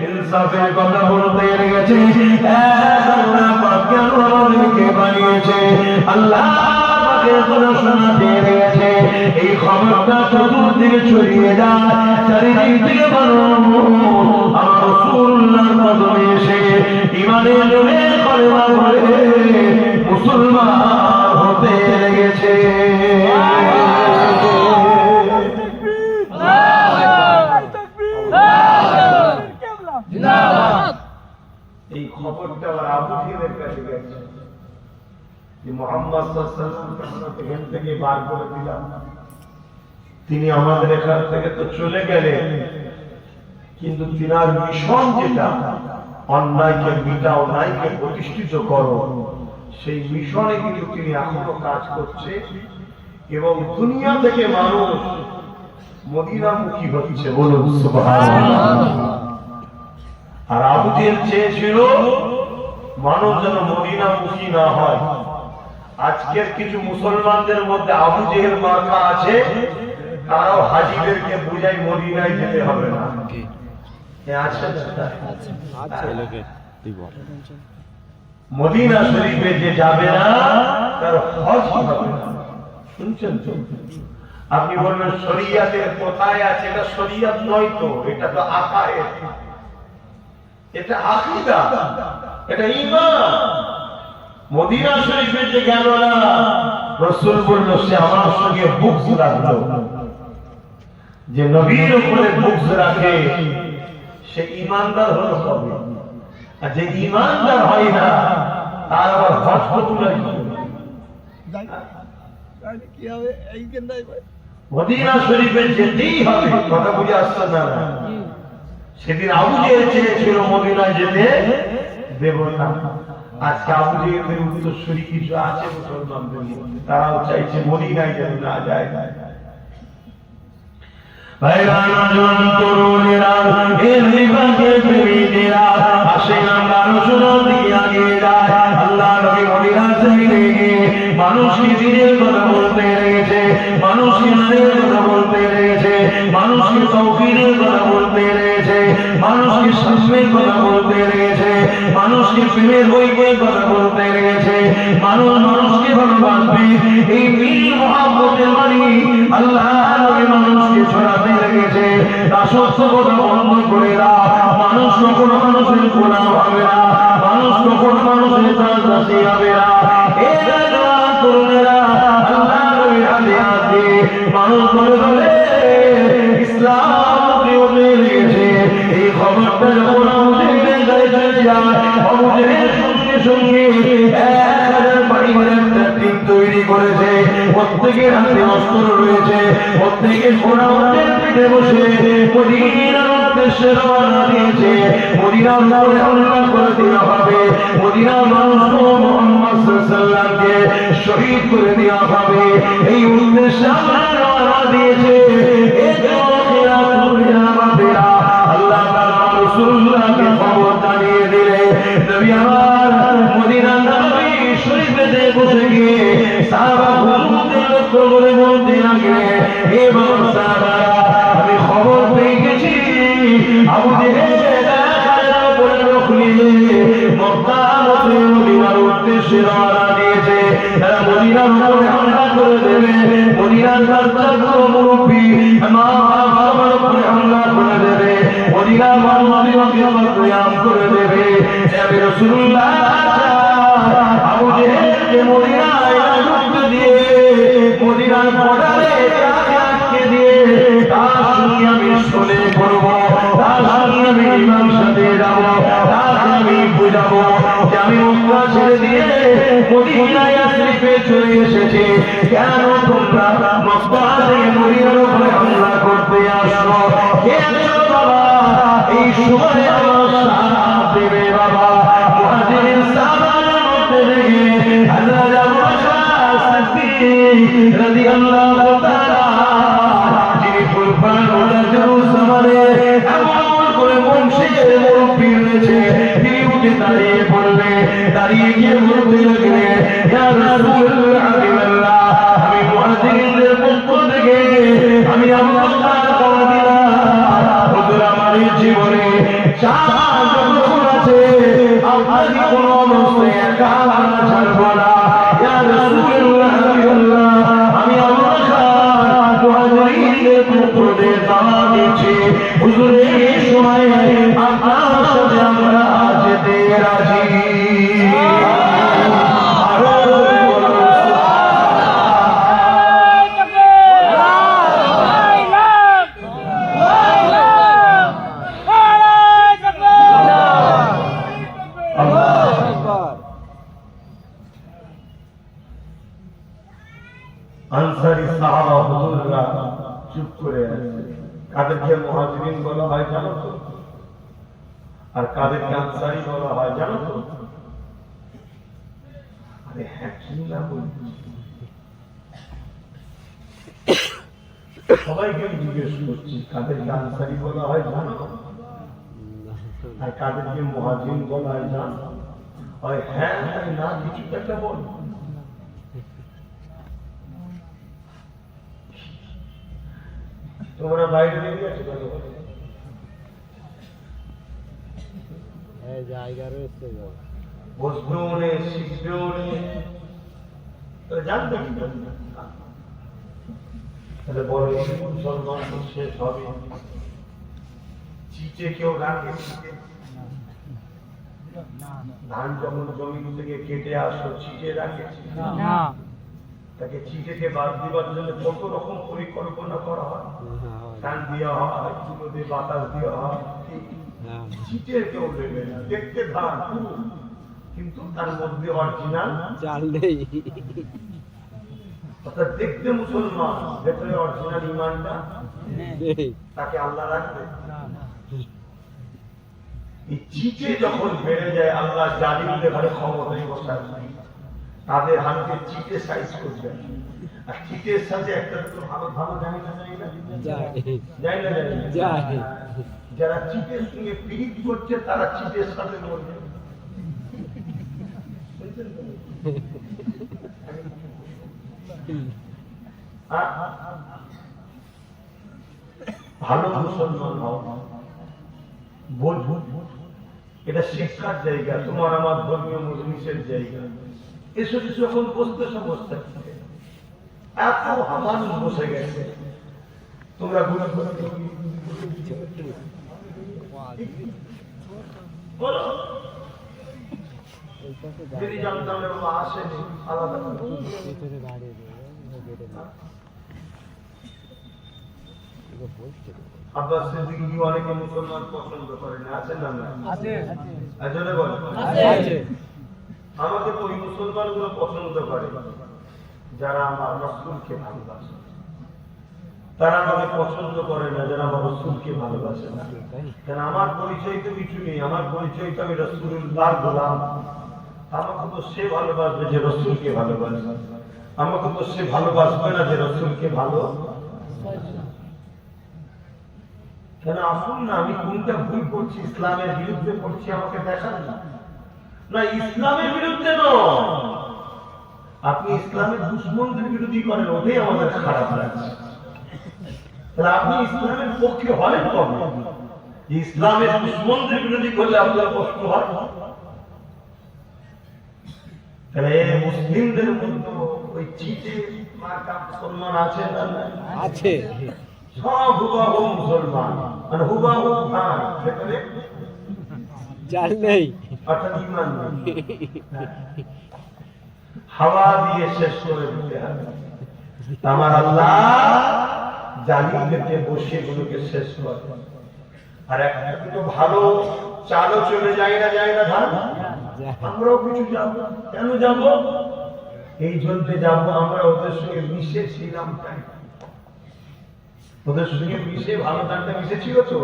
ইনসাফের কথা বলতে লেগেছে। আল্লাহ পাক কেন আমাদেরকে বানিয়েছে, আল্লাহ পাকের কথা শোনাতে লেগেছে। এই খবরটা চতুর্দিকে ছড়িয়ে যায়, চারিদিক থেকে বলো আমার রাসূলুল্লাহর কদমে এসে ঈমানের জোরে কলেমা পড়ে মুসলমান হতে লেগেছে। এই খবরটা আবার আবু জাহেলের কাছে গেছে যে মুহাম্মদ সাল্লাল্লাহু আলাইহি ওয়াসাল্লাম এখান থেকে বার করে দিলাম, তিনি আমাদের এখান থেকে তো চলে গেলেন, কিন্তু তিনার মিশন যেটা অন্যায়কে মিটাও, অন্যায়কে প্রতিষ্ঠিত করো, সেই মিশনে কিন্তু তিনি এখনো কাজ করছে এবং দুনিয়া থেকে মানুষ মদিনামুখী হচ্ছে। বলুন সুবহানাল্লাহ। আর আবু জেহেল চেয়েছিল মানুষ যেন মদিনামুখী না হয়। আজকের কিছু মুসলমানদের মধ্যে আবু জেহেল মার্কা আছে, তারাও হাজীদেরকে বুঝাই মদিনায় যেতে হবে না। মদিনা শরীফে যে যাবে না তার হজ হবে না। শুনছেন তো? আপনি বলবেন শরিয়াতের কোথায় আছে? এটা শরিয়াত নয় তো, এটা তো আকায়েদ, এটা আকীদা, এটা ঈমান। মদিনা শরীফে যে গেল না, রাসূল বলল সে আমার সঙ্গে বুগজ রাখলো। যে নবীর উপরে বুগজ রাখে সে ঈমানদার হলো কবে? আর যে ঈমানদার হয় না তার আবার হজ কবুল হয় কি হবে? এই কেন্দ্রাই মদিনা শরীফে যেতেই হবে। কথা বুঝে আসছে না? সেদিন আবু জেহেল চেয়েছিল মদিনায় যেতে দেব না। আজকে আবু জেহেলের উত্তরসূরি কিছু আছে মুসলমানদের মধ্যে, তারাও চাইছে মদিনায় যেন না যায়। ভাইরা নজওয়ান তরুণেরা, এর বিভাগে প্রেমীরা, আসেন আমরা রসুলের দিকে এগিয়ে যাই। আল্লাহ নবী মদিনা ছেড়ে গিয়ে মানুষকে দিনের কথা বলতে লেগেছে, মানুষকে নারীর কথা বলতে লেগেছে, মানুষকে তৌহিদের কথা বলতে লেগেছে, মানুষকে সাম্যের কথা বলতে লেগেছে, মানুষকে প্রেমের বইয়ের কথা বলতে লেগেছে। মানুষ মানুষকে ভালোবাসবে, এই মিল মহব্বতের বাণী আল্লাহ নবী মানুষকে ছড়াতে লেগেছে। দাসত্ব কথা বন্ধ করে দাও, মানুষ কখনো মানুষের গোলাম হবে না, মানুষ কখনো মানুষের দাসী হবে না। তরুণেরা আল্লাহ নবীর হাতে হাত দিয়ে মানুষ বলে বলে ইসলামকে ওঠে লেগেছে। এই খবরটা যখন আবু জেহেলের গায়ে চলে যায়, আবু জেহেল সঙ্গে সঙ্গে 1000 পরিবারের একটা টিম তৈরি করেছে। প্রত্যেকের হাতে অস্ত্র রয়েছে, প্রত্যেকে ঘোড়া উঠে পিঠে বসে মদিনার উদ্দেশ্যে রওনা দিয়েছে। মদিনার উপরে হামলা করে দেওয়া হবে, মদিনার মানুষ মুহাম্মদ সাল্লাল্লাহু আলাইহি ওয়াসাল্লামকে শহীদ করে দেওয়া হবে, এই উদ্দেশ্যে আমরা রওনা দিয়েছে। আল্লাহ তাআলা রাসূলুল্লাহকে খবর জানিয়ে দিলে নবী আমার মদিনার নবী শরীফে বসে গিয়ে সাহাবা হুজুরদের লক্ষ্য করে বলতে লাগলেন, হে বাবা সাহাবারা, আমি খবর পেয়ে গেছি আবু জেহেল মক্কা হতে মদিনার উদ্দেশ্যে রওনা দিয়েছে। তারা মদিনার উপরে হামলা করে দেবে, মদিনার রাস্তাগুলো মুরব্বী মা বাবার উপরে হামলা করে দেবে, মদিনার মানুষকে কতয়াম করে দেবে। রাসূলুল্লাহ আবু জেহেলকে মদিনায় ঢুকতে দিয়ে মদিনার বর্ডারে আটকে দিয়ে তার সঙ্গে আমি শুনে করব, তার সঙ্গে আমি ইমামের সাথে যাব, তার আমি বুঝাবো যে আমি মক্কা ছেড়ে দিয়ে মদিনায় শরীফে চলে এসেছি, কেন তোমরা মক্কা থেকে মদিনার উপরে হামলা করতে আসো? কেন বাবা এই সময় আমার সাথ দেবে? বাবা মুহাজিরিন সাহাবাদের মধ্যে থেকে হযরত আবু বকর সিদ্দিক রাদিয়াল্লাহু তাআলা যিনি কুরবান ওলা জেরুজালেমে এমন করে বংশের মুরব্বী রয়েছে, তিনি উঠে দাঁড়িয়ে পড়বে, দাঁড়িয়ে গিয়ে বলতে লাগলে, ইয়া রাসূলুল্লাহ হাবিবাল্লাহ, আমি মুহাজিরিনদের পক্ষ থেকে আমি আবু বকর বলে দিলাম, হুজুর আমার জীবনে চাঁদ যখন আছে আপনাকে কোন অবস্থায় একা ছাড়বো না ইয়া রাসূলুল্লাহ আমি আল্লাহ খান মুহাজিরদের পক্ষে দাওয়াত দিচ্ছি হুজুর এই সময় আপনার সাথে আমরা যেতে রাজি আনসারী সাহাবা হুজুররা চুপ করে আছে কাদেরকে মুহাজিরিন বলা হয় জানো তো আর কাদেরকে আনসারী বলা হয় জানো তো আরে হ্যাঁ কি না বলছি সবাইকে জিজ্ঞেস করছি কাদেরকে আনসারী বলা হয় জানো আর কাদেরকে মুহাজিরিন বলা হয় জানো হয় হ্যাঁ না কিছু একটা বল তোমরা বাইরে বেরিয়ে আছো জায়গা রয়েছে বসবেও নেই শিখবেও নেই জানতে কি তাহলে বড় মুসলমান শেষ হবে চিটে কেউ রাখে ধান যখন জমি থেকে কেটে আসো চিটে রাখে না তাকে চিটেকে বাদ দিবার জন্য কত রকম পরিকল্পনা করা হয় ধান দেওয়া হয় চুলো দিয়ে বাতাস দেওয়া হয় চিটের কেউ দেবে না দেখতে ধান কিন্তু তার মধ্যে অরিজিনাল চাল নেই অর্থাৎ দেখতে মুসলমান ভেতরে অরিজিনাল ইমানটা নেই তাকে আল্লাহ রাখবে এই চিটে যখন বেড়ে যায় আল্লাহ জালিমদের ঘরে ক্ষমতায় বসায় তাদের হাতে চিটে সাইজ করবে আর চিটের সাথে একটা তো ভালো ভালো যায় না যায় যারা চিটের সঙ্গে পীড়িত করছে তারা চিটের সাথে মরবে ভালো মুসলমান হও বলবো এটা শিক্ষার জায়গা তোমার আমার ধর্মীয় মজলিসের জায়গা এসো কিছু এখন বসতে সমস্যা এত মানুষ বসে গেছে তোমরা বলো যদি জানতাম আসেনি আলাদা আব্বাস সিদ্দিকী অনেকে মুসলমান পছন্দ করেন আছেন না আছে আসলে বল আছে আমাকে তো ওই মুসলমানগুলো পছন্দ করে যারা আমার রাসূলকে ভালোবাসে তারা আমাকে পছন্দ করে না যারা আমার রাসূলকে ভালোবাসে না কারণ আমার পরিচয় তো কিছু নেই আমার পরিচয় তো আমি রাসূলুল্লাহর গোলাম আমাকে তো সে ভালোবাসবে যে রাসূলকে ভালোবাসে আমাকে তো সে ভালোবাসবে না যে রাসূলকে ভালো কেন আসুন না আমি কোনটা ভুল করছি ইসলামের বিরুদ্ধে করছি আমাকে দেখান না ইসলামের বিরুদ্ধে নয় আপনি ইসলামের দুশমনদের বিরোধী করেন ওটাই আমাদের খারাপ লাগছে তাহলে আপনি ইসলামের পক্ষে হলেন কবে ইসলামের দুশমনদের বিরোধী করলে আপনার কষ্ট হয় তাহলে মুসলিমদের মধ্যে ওই চিটে মার্কা মুসলমান আছে না আছে সব হুবাহু মুসলমান মানে হুবাহু খান ভেতরে চাল নেই অর্থাৎ ঈমান নেই হাওয়া দিয়ে শেষ করে দিতে হবে আমার আল্লাহ জালিমদেরকে বসিয়ে গুলোকে শেষ করে আর একটা তো ভালো চালও চলে যায় না ধান আমরাও কিছু যাবো কেন যাবো এই জন্য যাবো আমরা ওদের সঙ্গে মিশে ছিলাম তাই ওদের সঙ্গে মিশে ভালো ধানটা মিশেছিল তো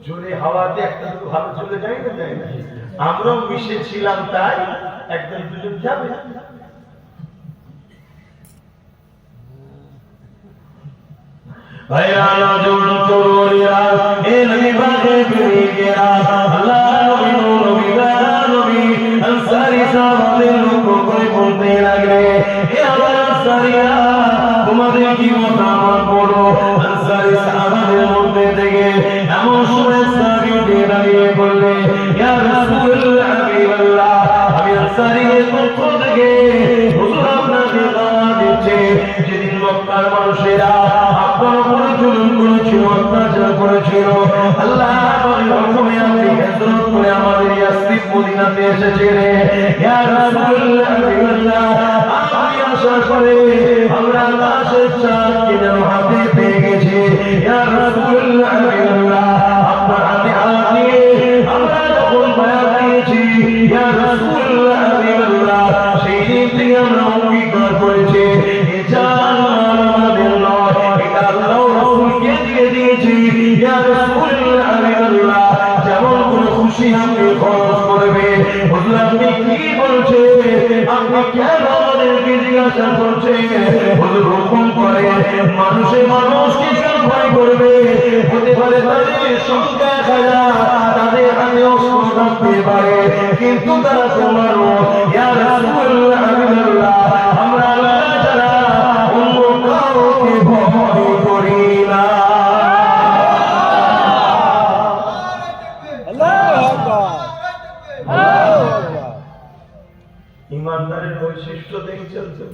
জোরে হাওয়াতে একটা তো ভালো চলে যায় না আমরাও মিশে ছিলাম তাই একদম দুজন যাবে ভাইরা নজর তরুণীরা এ নবী বাগে ফিরিগেরা আল্লাহ নবী নবী নবী আনসারী সাহাবাদের লোক করে বলতে লাগলে এ আমার আনসারীরা তোমাদের কি মতামত বলো আনসারী সাহাবাদের মধ্যে থেকে এমন সময় সাহাবী উঠে দাঁড়িয়ে দিয়ে বললে ইয়া রাসূলুল্লাহ হাবিবাল্লাহ আমি আনসারীদের পক্ষ থেকে হুজুর আপনাকে দাওয়াত দিচ্ছি যেদিন মক্কার মানুষেরা আপনার উপরে জুলুম করেছিল অত্যাচার করেছিল আল্লাহ পাকের হুকুমে আপনি হিজরত করে আমাদের ইয়াসরিব মদিনাতে এসেছিলেন ইয়া রাসূলুল্লাহ হাবিবাল্লাহ আপনি আশা করে আমরা আকাশের চাঁদকে যেন হাতে পেয়ে গেছি ইয়া রাসূলুল্লাহ হাবিবাল্লাহ আপনার হাতে হাত দিয়ে আমরা যখন বায়াত দিয়েছি ইয়া রাসূলুল্লাহ হাবিবাল্লাহ সেই দিন থেকে আমরা অঙ্গীকার করেছি এ জান আমাদের নয় এটা আল্লাহ রাসূলকে দিয়ে দিয়েছি ইয়া রাসূলুল্লাহ হাবিবাল্লাহ যেমন কোন খুশি আপনি খরচ করবে হুজুর আপনি কি বলছেন আপনি কেন আমাদেরকে জিজ্ঞাসা করছেন হুজুর হুকুম করে মানুষকে কেন ভয় করবে হতে পারে তাদের সংখ্যা খায়া তাদের হাতে অস্ত্র থাকতে পারে কিন্তু তারা তোমার ইয়া রাসূলুল্লাহ হাবিবাল্লাহ আমরা আল্লাহ ছাড়া অন্য কাউকে ভয় করি না আল্লাহু আকবার আল্লাহু আকবার ইমানদারের বৈশিষ্ট্য দেখছেন তো?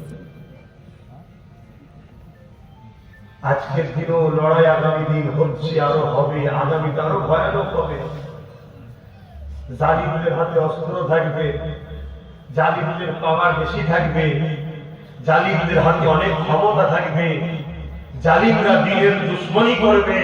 আজকের দিনও লড়াই আগামী দিন হচ্ছে আরো হবে আগামীতে আরো ভয়ানক হবে জালিমদের হাতে অস্ত্র থাকবে জালিমদের পাওয়ার বেশি থাকবে জালিমদের হাতে অনেক ক্ষমতা থাকবে জালিমরা দ্বীনের দুশমনি করবে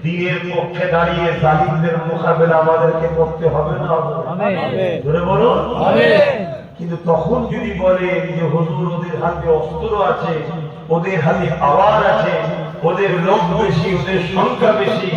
দ্বীনের পক্ষে দাঁড়িয়ে জালিমদের মোকাবেলা আমাদেরকে করতে হবে না আমিন ধরে বলুন আমিন কিন্তু তখন যদি বলে যে হুজুর ওদের হাতে অস্ত্র আছে ওদের হাতে পাওয়ার আছে ওদের লোক বেশি ওদের সংখ্যা বেশি